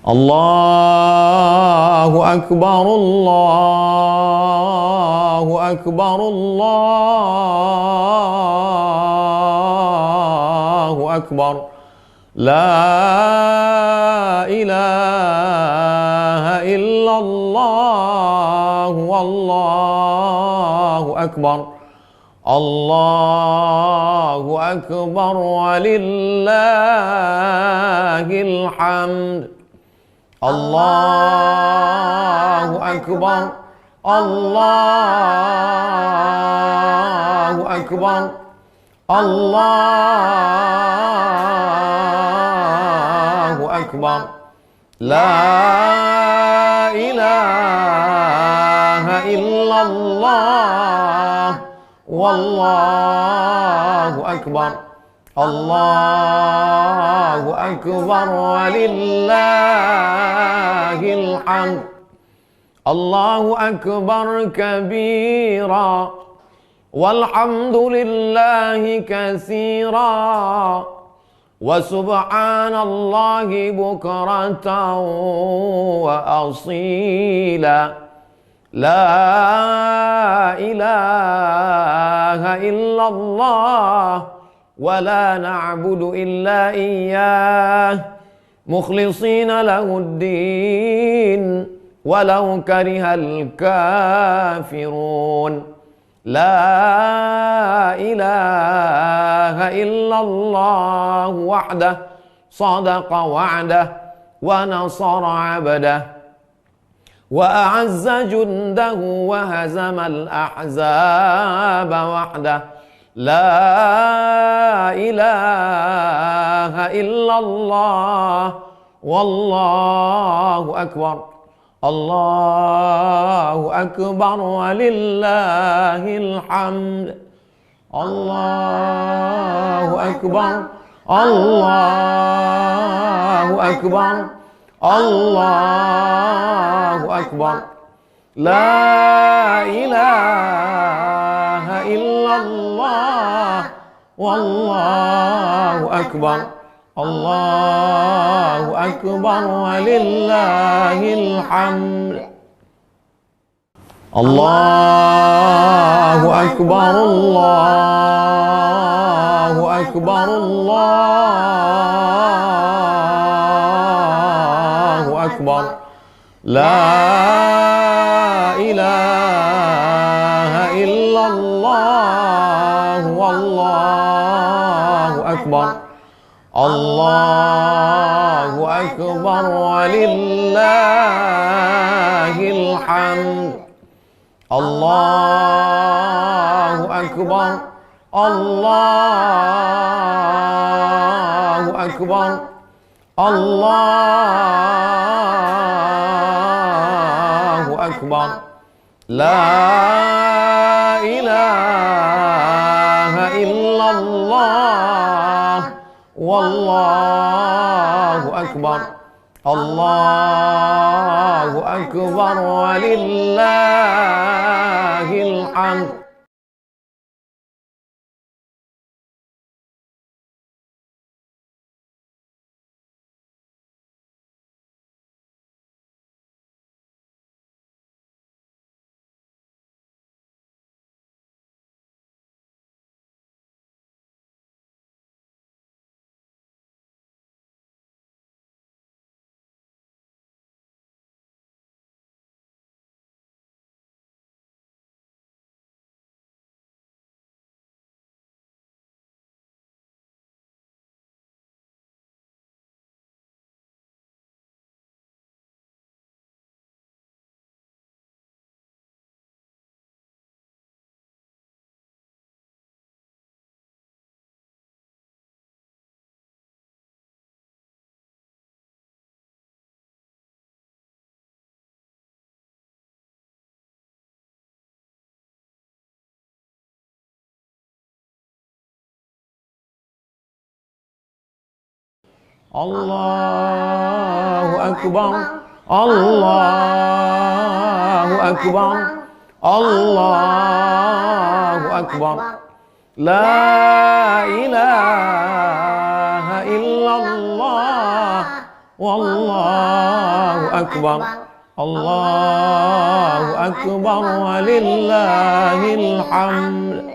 الله أكبر الله أكبر الله أكبر لا إله إلا الله والله أكبر الله أكبر ولله الحمد الله أكبر الله أكبر الله أكبر لا إله إلا الله والله أكبر الله أكبر ولله الحمد الله أكبر كبيرا والحمد لله كثيرا وسبحان الله بكرة وأصيلا لا إله إلا الله ولا نعبد إلا إياه مخلصين له الدين ولو كره الكافرون لا إله إلا الله وحده صدق وعده ونصر عبده وأعز جنده وهزم الأحزاب وحده لا إله إلا الله والله أكبر الله أكبر ولله الحمد الله أكبر الله أكبر الله أكبر لا إله إلا الله والله أكبر الله أكبر ولله الحمد الله أكبر الله أكبر الله أكبر لا إله إلا الله والله أكبر الله أكبر ولله الحمد الله أكبر الله أكبر الله أكبر لا إله إلا الله والله أكبر الله أكبر ولله الحمد الله أكبر الله أكبر الله أكبر لا إله إلا الله Wallahu akbar. Allahu akbar walillahil hamd.